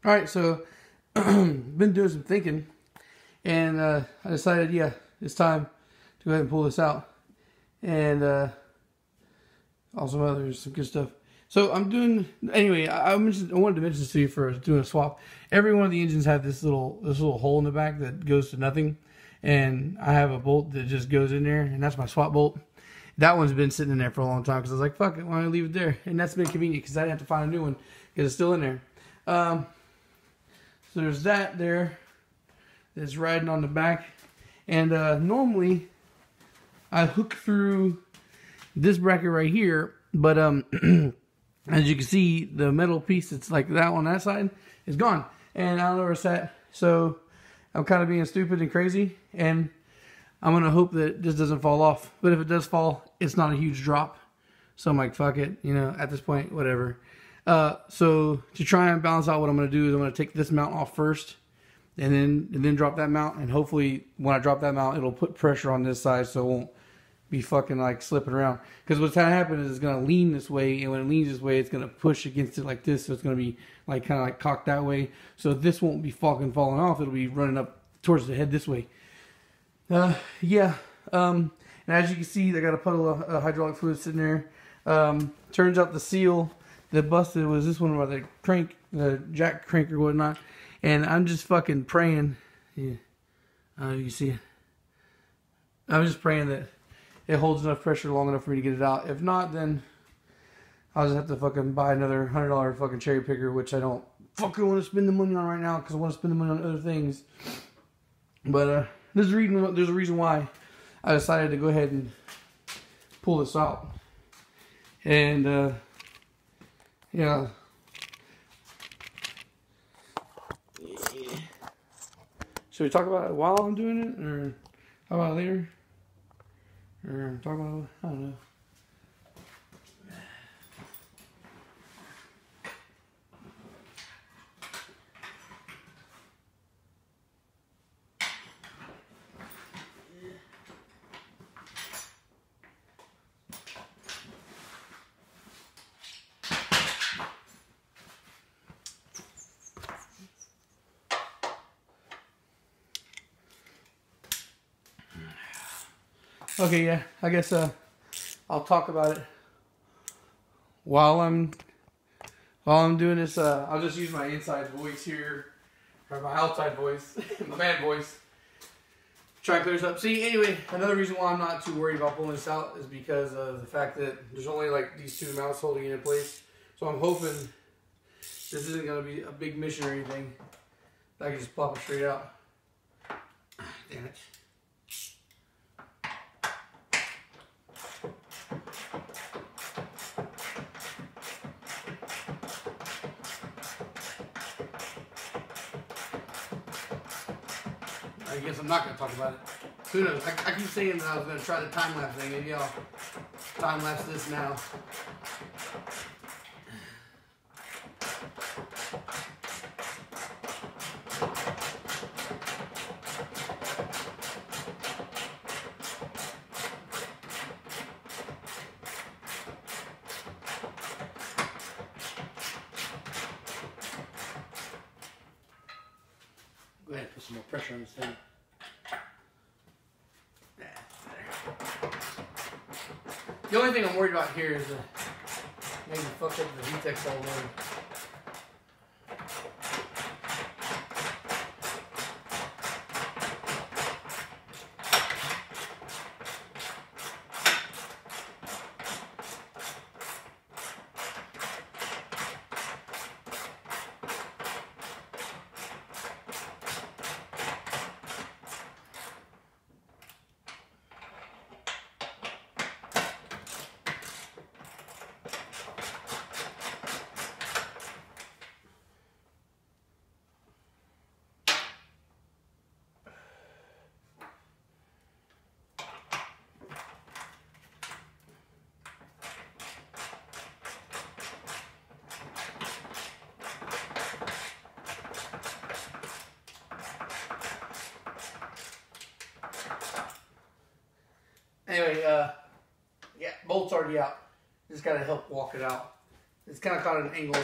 All right, so been doing some thinking, and I decided, yeah, it's time to go ahead and pull this out, and also some good stuff. So I'm doing anyway. I wanted to mention this to you for doing a swap. Every one of the engines have this little hole in the back that goes to nothing, and I have a bolt that just goes in there, and that's my swap bolt. That one's been sitting in there for a long time because I was like, fuck it, why don't I leave it there? And that's been convenient because I didn't have to find a new one because it's still in there. So there's that there that's riding on the back, and normally I hook through this bracket right here, but as you can see, the metal piece that's like that on that side is gone, and I don't know where it's at. So I'm kind of being stupid and crazy, and I'm gonna hope that this doesn't fall off. But if it does fall, it's not a huge drop, so I'm like, fuck it, you know, at this point, whatever. So to try and balance out, what I'm gonna do is I'm gonna take this mount off first, and then drop that mount, and hopefully when I drop that mount, it'll put pressure on this side so it won't be fucking like slipping around. Because what's gonna happen is it's gonna lean this way, and when it leans this way, it's gonna push against it like this, so it's gonna be like kind of like cocked that way. So this won't be fucking falling off; it'll be running up towards the head this way. Yeah. And as you can see, I got a puddle of hydraulic fluid sitting there. Turns out the seal that busted was this one by the crank, the jack crank or whatnot. And I'm just fucking praying. Yeah. You see it. I'm just praying that it holds enough pressure long enough for me to get it out. If not, then I'll just have to fucking buy another $100 fucking cherry picker, which I don't fucking want to spend the money on right now because I want to spend the money on other things. But there's a reason why I decided to go ahead and pull this out. And yeah. Should we talk about it while I'm doing it, or how about later? Or talk about it? I don't know. Okay, yeah, I guess I'll talk about it while I'm doing this. I'll just use my inside voice here, or my outside voice, my bad voice. Try and clear this up. See, anyway, another reason why I'm not too worried about pulling this out is because of the fact that there's only like these two mounts holding it in place. So I'm hoping this isn't going to be a big mission or anything. I can just pop it straight out. Damn it. I guess I'm not going to talk about it. Who knows? I keep saying that I was going to try the time-lapse thing. Maybe I'll time-lapse this now. Go ahead and put some more pressure on this thing. The only thing I'm worried about here is maybe fuck up the VTEX all over. Anyway, yeah, bolt's already out. Just gotta help walk it out. It's kind of caught at an angle.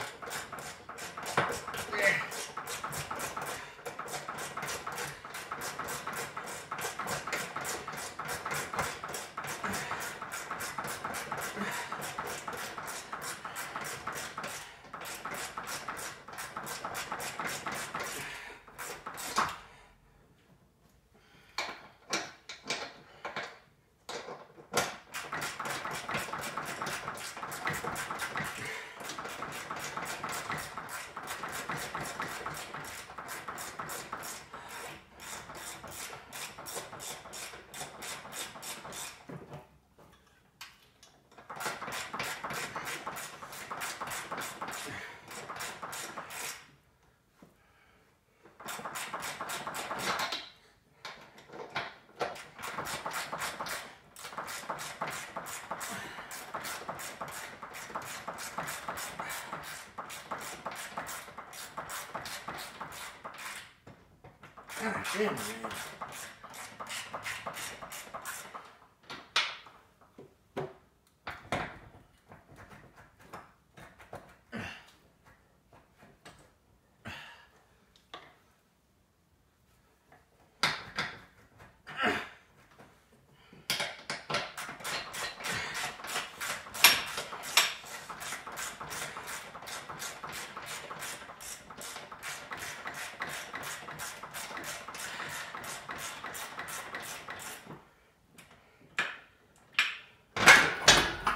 God damn, man.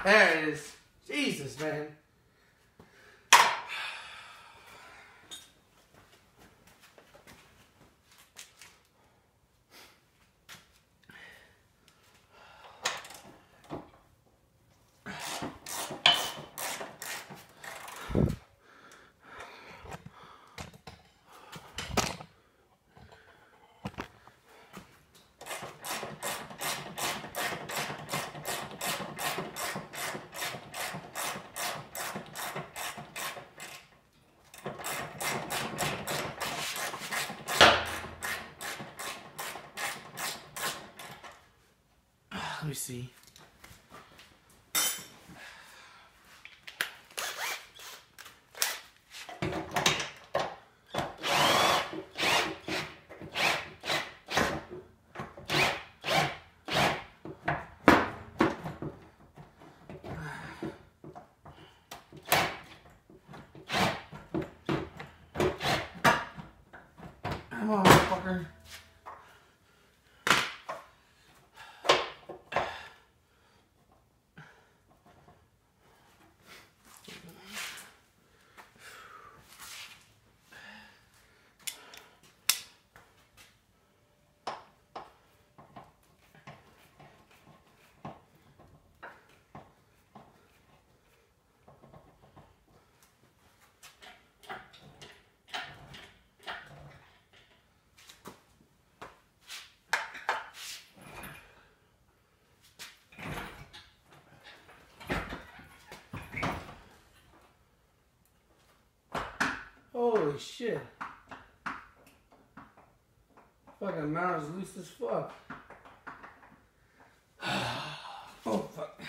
There it is. Jesus, man. Let me see. Come on, motherfucker. Holy shit. Fucking mount is loose as fuck. Oh, fuck.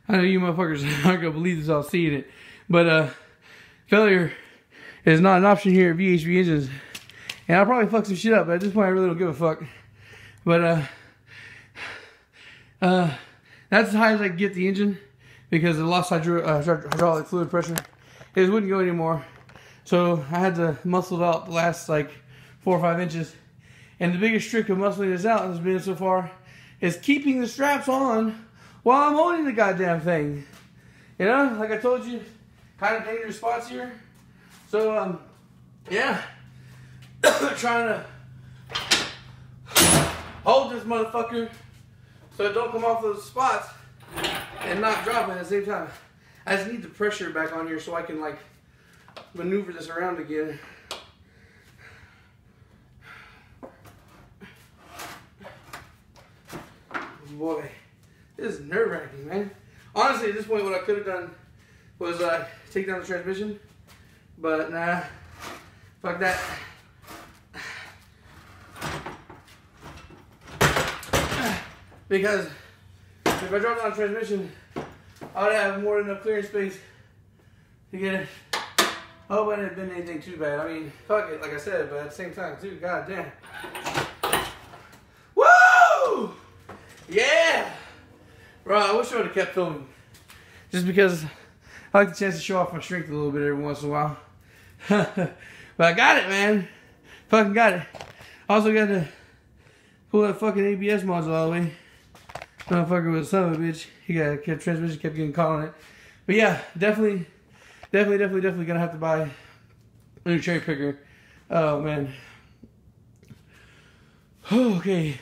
I know you motherfuckers aren't gonna believe this all seeing it, but failure is not an option here at VHV Engines. And I'll probably fuck some shit up, but at this point I really don't give a fuck. But that's as high as I can get the engine because it lost hydraulic fluid pressure. It just wouldn't go anymore. So I had to muscle it out the last like 4 or 5 inches. And the biggest trick of muscling this out has been so far is keeping the straps on while I'm holding the goddamn thing. You know, like I told you, kind of dangerous spots here. So, yeah. Trying to hold this motherfucker so it don't come off those spots and not drop it at the same time. I just need the pressure back on here so I can like maneuver this around again. Boy, this is nerve-wracking, man. Honestly, at this point, what I could have done was take down the transmission, but nah, fuck that. Because if I drop down the transmission, I would have more than enough clearance space to get it. I hope I didn't bend anything too bad. I mean, fuck it, like I said, but at the same time, too, god damn. Woo! Yeah! Bro, I wish I would have kept filming. Just because I like the chance to show off my strength a little bit every once in a while. But I got it, man. Fucking got it. Also got to pull that fucking ABS module all the way. Motherfucker was a son of a bitch. He got transmission kept getting caught on it. But yeah, definitely gonna have to buy a new cherry picker. Oh man. Okay.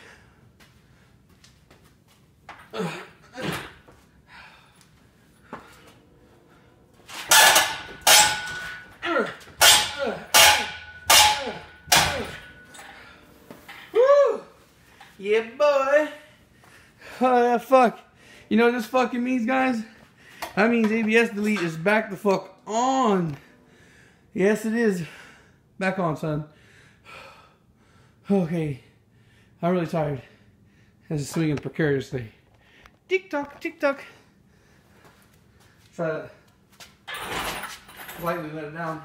Woo! Yeah, boy. Oh, yeah, fuck. You know what this fucking means, guys? That means ABS delete is back the fuck on. Yes, it is. Back on, son. Okay. I'm really tired. This is swinging precariously. Tick-tock, tick-tock. Try to lightly let it down.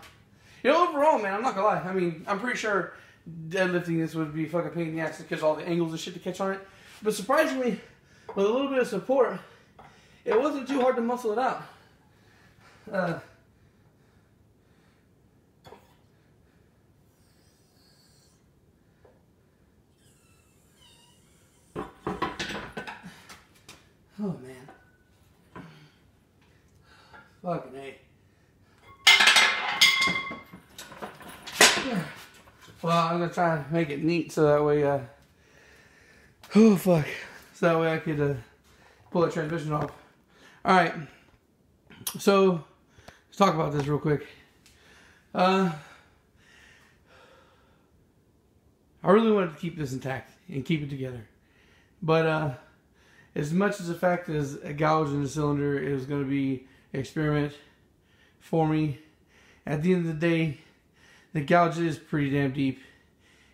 You know, overall, man, I'm not gonna lie. I mean, I'm pretty sure deadlifting this would be fucking pain in the ass because all the angles and shit to catch on it. But surprisingly, with a little bit of support, it wasn't too hard to muscle it out. Oh man. Fucking A. Well, I'm gonna try and make it neat so that way, oh fuck. So that way I could pull the transmission off. Alright. So, let's talk about this real quick. I really wanted to keep this intact and keep it together. But, as much as the fact as a gouge in the cylinder, it was going to be an experiment for me. At the end of the day, the gouge is pretty damn deep.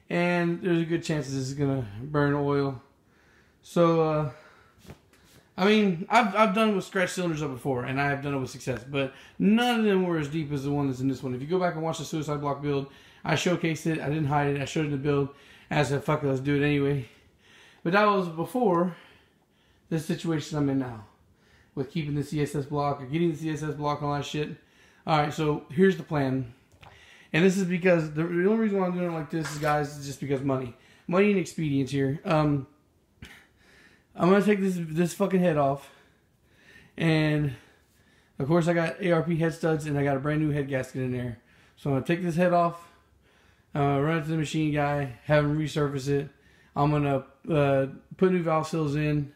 And there's a good chance this is going to burn oil. So, I mean, I've done it with scratch cylinders up before, and I have done it with success. But none of them were as deep as the one that's in this one. If you go back and watch the Suicide Block build, I showcased it. I didn't hide it. I showed it in the build. I said, fuck it, let's do it anyway. But that was before this situation I'm in now, with keeping the CSS block or getting the CSS block and all that shit. Alright, so here's the plan. And this is because, the only reason why I'm doing it like this, is, guys, is just because money. Money and expedience here. I'm going to take this fucking head off. And, of course, I got ARP head studs and I got a brand new head gasket in there. So I'm going to take this head off, run it to the machine guy, have him resurface it. I'm going to put new valve seals in.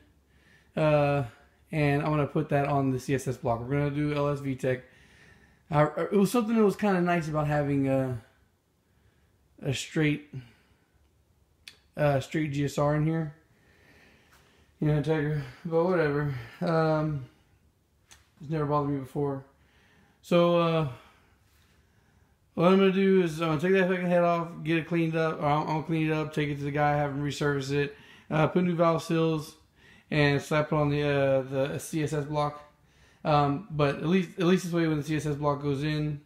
And I'm going to put that on the CSS block. We're going to do LS VTEC. It was something that was kind of nice about having a straight GSR in here. You know, Integra, but whatever. It's never bothered me before. So, what I'm going to do is I'm going to take that fucking head off, get it cleaned up, or I'm going to clean it up, take it to the guy, have him resurface it, put new valve seals, and slap it on the CSS block. But at least this way, when the CSS block goes in,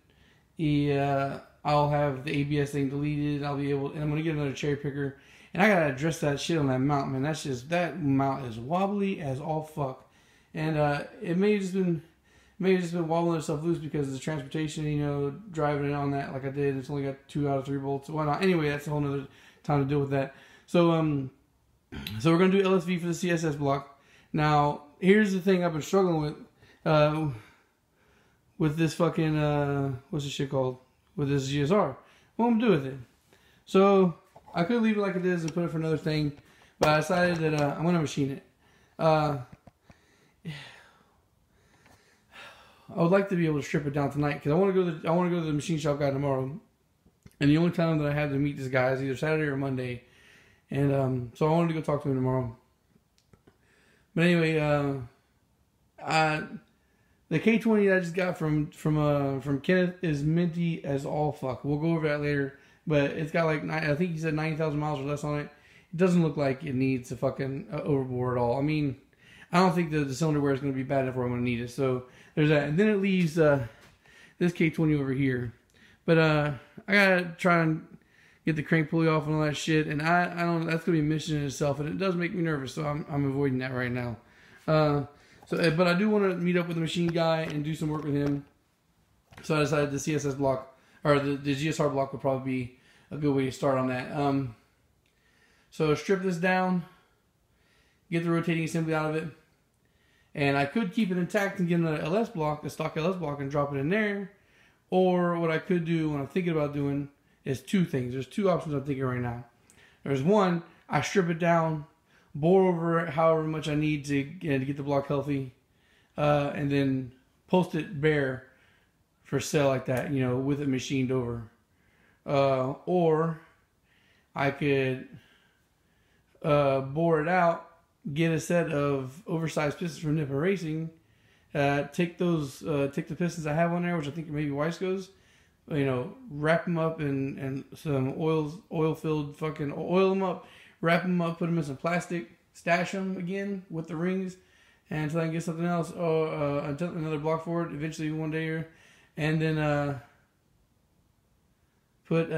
I'll have the ABS thing deleted. I'll be able, and I'm gonna get another cherry picker, and I gotta address that shit on that mount, man. That mount is wobbly as all fuck, and it may have just been wobbling itself loose because of the transportation, you know, driving it on that like I did. It's only got 2 out of 3 bolts. Why not? Anyway, that's a whole nother time to deal with that. So we're gonna do LSV for the CSS block. Now, here's the thing I've been struggling with this fucking what's this shit called? With this GSR. What I'm gonna do with it? So I could leave it like it is and put it for another thing, but I decided that I'm gonna machine it. I would like to be able to strip it down tonight because I want to go to the machine shop guy tomorrow, and the only time that I have to meet this guy is either Saturday or Monday, and so I wanted to go talk to him tomorrow. But anyway, the K20 that I just got from Kenneth is minty as all fuck. We'll go over that later, but it's got like, I think he said 90,000 miles or less on it. It doesn't look like it needs a fucking overbore at all. I mean, I don't think the cylinder wear is going to be bad enough where I'm going to need it. So there's that. And then it leaves this K20 over here. But I got to try and get the crank pulley off and all that shit. And I don't, that's going to be a mission in itself. And it does make me nervous. So I'm avoiding that right now. But I do want to meet up with the machine guy and do some work with him. So I decided the CSS block, or the GSR block would probably be a good way to start on that. So strip this down, get the rotating assembly out of it. And I could keep it intact and get another LS block, a stock LS block, and drop it in there. Or what I could do, what I'm thinking about doing, is two things. There's two options I'm thinking right now. There's one, I strip it down, bore over it however much I need to get the block healthy, and then post it bare for sale like that, you know, with it machined over. Or I could bore it out, get a set of oversized pistons from Nippon Racing, take the pistons I have on there, which I think maybe Wiseco's, you know, wrap them up in some oil-filled fucking, oil them up, wrap them up, put them in some plastic, stash them again with the rings, and until I can get something else, another block for it eventually one day here, and then put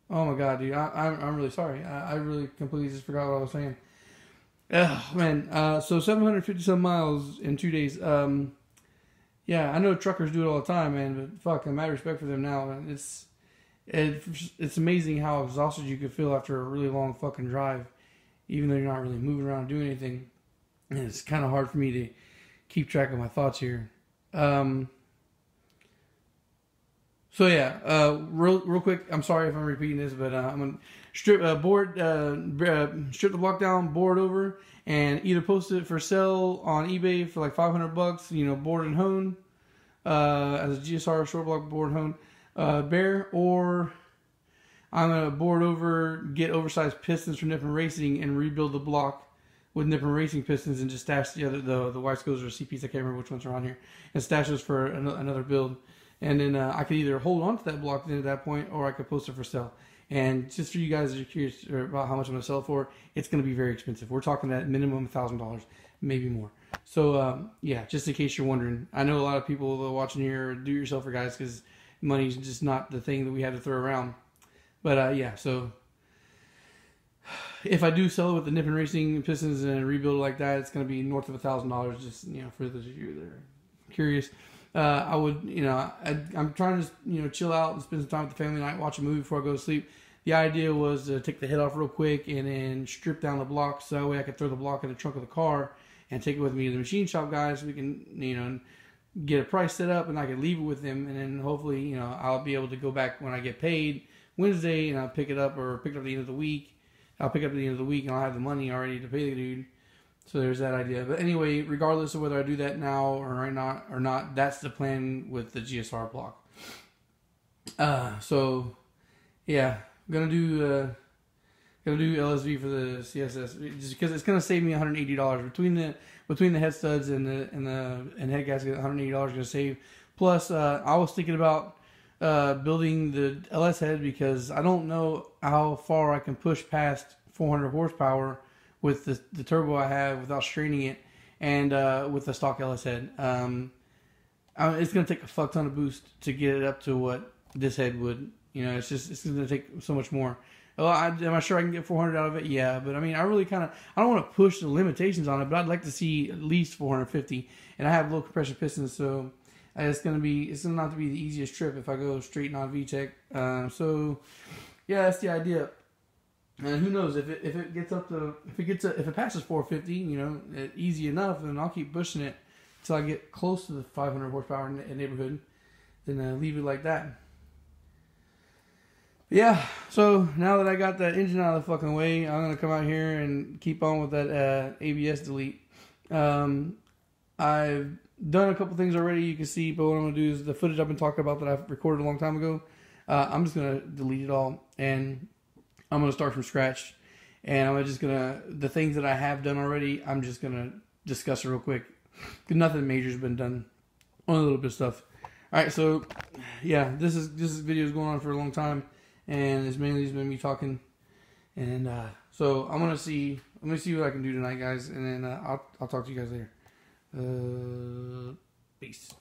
oh my god, dude, I'm really sorry. I really completely just forgot what I was saying. Oh man, so 750 some miles in 2 days. Yeah, I know truckers do it all the time, man, but fuck, I mad respect for them now, man. It's amazing how exhausted you could feel after a really long fucking drive, even though you're not really moving around doing anything. And it's kind of hard for me to keep track of my thoughts here. So yeah, real quick, I'm sorry if I'm repeating this, but I'm gonna strip the block down, bore it over, and either post it for sale on eBay for like $500, you know, bored and honed, as a GSR short block bored and honed, bare, or I'm gonna board over, get oversized pistons from Nippon Racing, and rebuild the block with Nippon Racing pistons, and just stash the Wiseco's or CPs, I can't remember which ones are on here, and stash those for another build. And then I could either hold on to that block then at that point, or I could post it for sale. And just for you guys that are curious about how much I'm going to sell it for, it's going to be very expensive. We're talking at minimum $1,000, maybe more. So, yeah, just in case you're wondering. I know a lot of people watching here are do-it-yourselfer guys because money's just not the thing that we have to throw around. But, yeah, so if I do sell it with the Nippon Racing pistons and rebuild it like that, it's going to be north of $1,000, just, you know, for those of you that are curious. I would, you know, I'm trying to, you know, chill out and spend some time with the family night, watch a movie before I go to sleep. The idea was to take the head off real quick and then strip down the block so that way I could throw the block in the trunk of the car and take it with me to the machine shop guys so we can, you know, get a price set up and I could leave it with them, and then hopefully, you know, I'll be able to go back when I get paid Wednesday and I'll pick it up, or pick it up at the end of the week. I'll pick it up at the end of the week and I'll have the money already to pay the dude. So there's that idea. But anyway, regardless of whether I do that now or not, that's the plan with the GSR block. So yeah, gonna do LSV for the CSS just because it's gonna save me $180 between the head studs and head gasket. $180 gonna save. Plus, I was thinking about building the LS head because I don't know how far I can push past 400 horsepower with the turbo I have without straining it. and with the stock LS head. It's gonna take a fuck ton of boost to get it up to what this head would. You know, it's gonna take so much more. Well, am I sure I can get 400 out of it? Yeah, but I mean, I really I don't want to push the limitations on it, but I'd like to see at least 450. And I have low compression pistons, so it's gonna not to be the easiest trip if I go straight non VTEC. So yeah, that's the idea. And who knows if it gets up to if it passes 450, you know, easy enough, then I'll keep pushing it until I get close to the 500 horsepower neighborhood. Then leave it like that. Yeah, so now that I got that engine out of the fucking way, I'm going to come out here and keep on with that ABS delete. I've done a couple things already, you can see, but what I'm going to do is the footage I've been talking about that I've recorded a long time ago, I'm just going to delete it all, and I'm going to start from scratch. And I'm just going to, the things that I have done already, I'm just going to discuss it real quick. Because nothing major's been done, only a little bit of stuff. Alright, so, yeah, this video is going on for a long time. And it's mainly just been me talking, and so I'm gonna see what I can do tonight, guys, and then I'll talk to you guys later. Peace.